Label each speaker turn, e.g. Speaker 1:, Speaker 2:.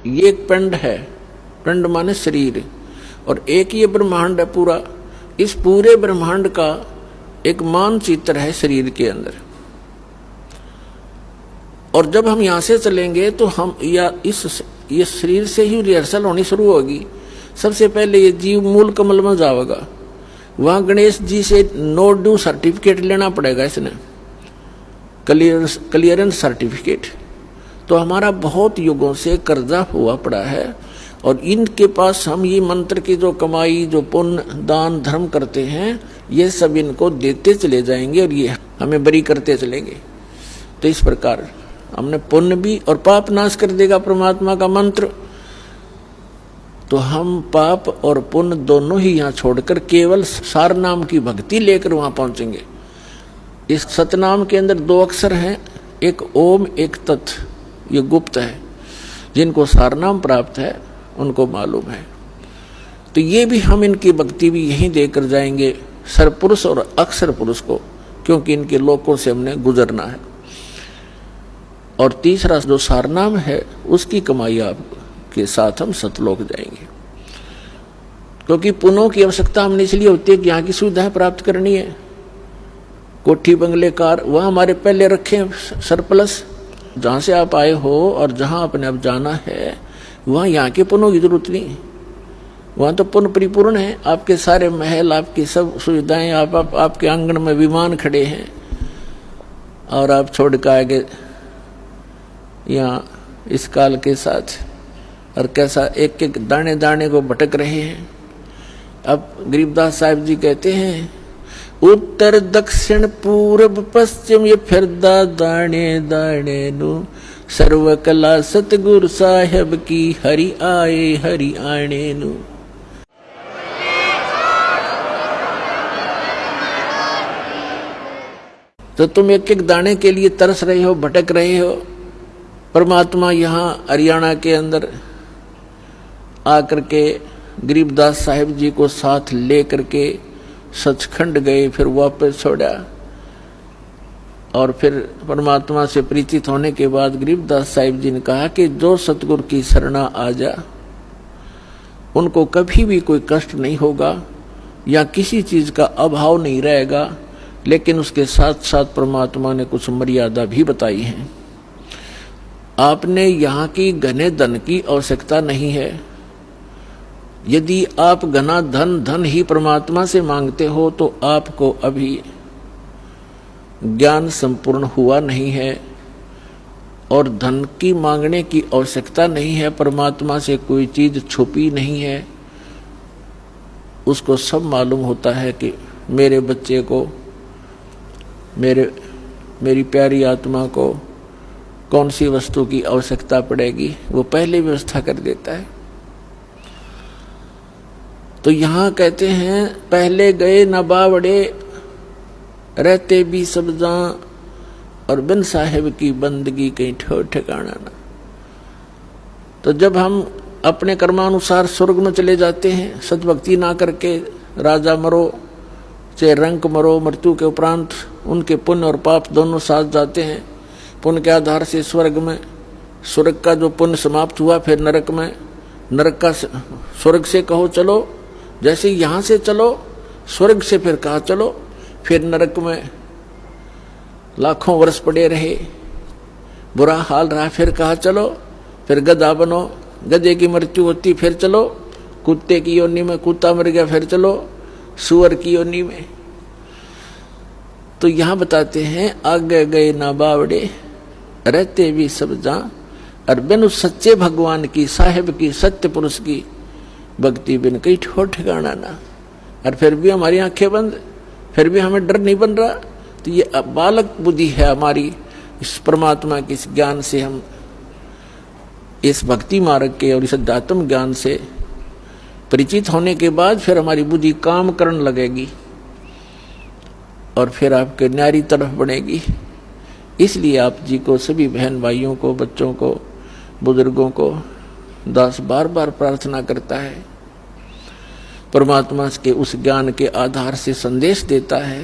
Speaker 1: ये एक पिंड है, पिंड माने शरीर, और एक ये ब्रह्मांड है पूरा। इस पूरे ब्रह्मांड का एक मानचित्र है शरीर के अंदर। और जब हम यहां से चलेंगे तो हम ये शरीर से ही रिहर्सल होनी शुरू होगी। सबसे पहले ये जीव मूल कमल में जाएगा, वहां गणेश जी से नो ड्यू सर्टिफिकेट लेना पड़ेगा, इसने क्लियरेंस सर्टिफिकेट। तो हमारा बहुत युगों से कर्जा हुआ पड़ा है, और इनके पास हम ये मंत्र की जो कमाई, जो पुण्य दान धर्म करते हैं, ये सब इनको देते चले जाएंगे और ये हमें बरी करते चलेंगे। तो इस प्रकार हमने पुण्य भी और पाप नाश कर देगा परमात्मा का मंत्र। तो हम पाप और पुण्य दोनों ही यहाँ छोड़कर केवल सार नाम की भक्ति लेकर वहां पहुंचेंगे। इस सतनाम के अंदर 2 अक्षर हैं, एक ओम एक तत्। ये गुप्त है, जिनको सार नाम प्राप्त है उनको मालूम है। तो ये भी हम इनकी भक्ति भी यहीं देकर जाएंगे, सरपुरुष और अक्षर पुरुष को, क्योंकि इनके लोकों से हमने गुजरना है। और तीसरा जो सारनाम है, उसकी कमाई आपके साथ हम सतलोक जाएंगे। क्योंकि पुण्यों की आवश्यकता हमने इसलिए होती है कि यहाँ की सुविधाएं प्राप्त करनी है। कोठी बंगले कार वह हमारे पहले रखे सरप्लस। जहां से आप आए हो और जहां आपने अब जाना है, वहां यहाँ के पुण्यों की जरूरत नहीं। वहां तो पुण्य परिपूर्ण है, आपके सारे महल, आपकी सब सुविधाएं, आपके आंगन में विमान खड़े हैं, और आप छोड़ कर आगे यहाँ इस काल के साथ, और कैसा एक एक दाने दाने को भटक रहे हैं। अब गरीबदास साहिब जी कहते हैं, उत्तर दक्षिण पूर्व पश्चिम ये फिरदा दाने दाने नु, सर्व कला सतगुरु साहेब की हरि आए हरि आने नु। तो तुम एक एक दाने के लिए तरस रहे हो, भटक रहे हो। परमात्मा यहाँ हरियाणा के अंदर आकर के गरीबदास साहिब जी को साथ लेकर के सचखंड गए, फिर वापस छोड़ा। और फिर परमात्मा से परिचित होने के बाद गरीबदास साहिब जी ने कहा कि जो सतगुरु की शरणा आ जा, उनको कभी भी कोई कष्ट नहीं होगा या किसी चीज का अभाव नहीं रहेगा। लेकिन उसके साथ साथ परमात्मा ने कुछ मर्यादा भी बताई है। आपने यहाँ की घने धन की आवश्यकता नहीं है। यदि आप घना धन ही परमात्मा से मांगते हो तो आपको अभी ज्ञान संपूर्ण हुआ नहीं है, और धन की मांगने की आवश्यकता नहीं है। परमात्मा से कोई चीज छुपी नहीं है, उसको सब मालूम होता है कि मेरे बच्चे को, मेरी प्यारी आत्मा को कौन सी वस्तु की आवश्यकता पड़ेगी, वो पहले व्यवस्था कर देता है। तो यहाँ कहते हैं, पहले गए न बावड़े रहते भी सब जहां, और बिन साहेब की बंदगी कहीं ठो ठिकाना ना। तो जब हम अपने कर्मानुसार स्वर्ग में चले जाते हैं, सतभक्ति ना करके राजा मरो चाहे रंक मरो, मृत्यु के उपरांत उनके पुण्य और पाप दोनों साथ जाते हैं। पुण्य के आधार से स्वर्ग में, स्वर्ग का जो पुण्य समाप्त हुआ फिर नरक में, नरक का स्वर्ग से कहो चलो, जैसे यहां से चलो स्वर्ग से फिर कहा चलो, फिर नरक में लाखों वर्ष पड़े रहे, बुरा हाल रहा, फिर कहा चलो, फिर गधा बनो, गधे की मृत्यु होती फिर चलो, कुत्ते की योनि में कुत्ता मर गया फिर चलो, सुअर की योनि में। तो यहां बताते हैं, आगे गए ना बावड़े रहते भी सब जहां, और बिन उस सच्चे भगवान की, साहेब की, सत्य पुरुष की भक्ति बिन कहीं ठो ठिकाना ना। और फिर भी हमारी आंखें बंद, फिर भी हमें डर नहीं बन रहा। तो ये बालक बुद्धि है हमारी। इस परमात्मा के इस ज्ञान से, हम इस भक्ति मार्ग के और इस अध्यात्म ज्ञान से परिचित होने के बाद फिर हमारी बुद्धि काम करने लगेगी और फिर आपके न्यारी तरफ बढ़ेगी। इसलिए आप जी को, सभी बहन भाइयों को, बच्चों को, बुजुर्गों को दास बार बार प्रार्थना करता है। परमात्मा के उस ज्ञान के आधार से संदेश देता है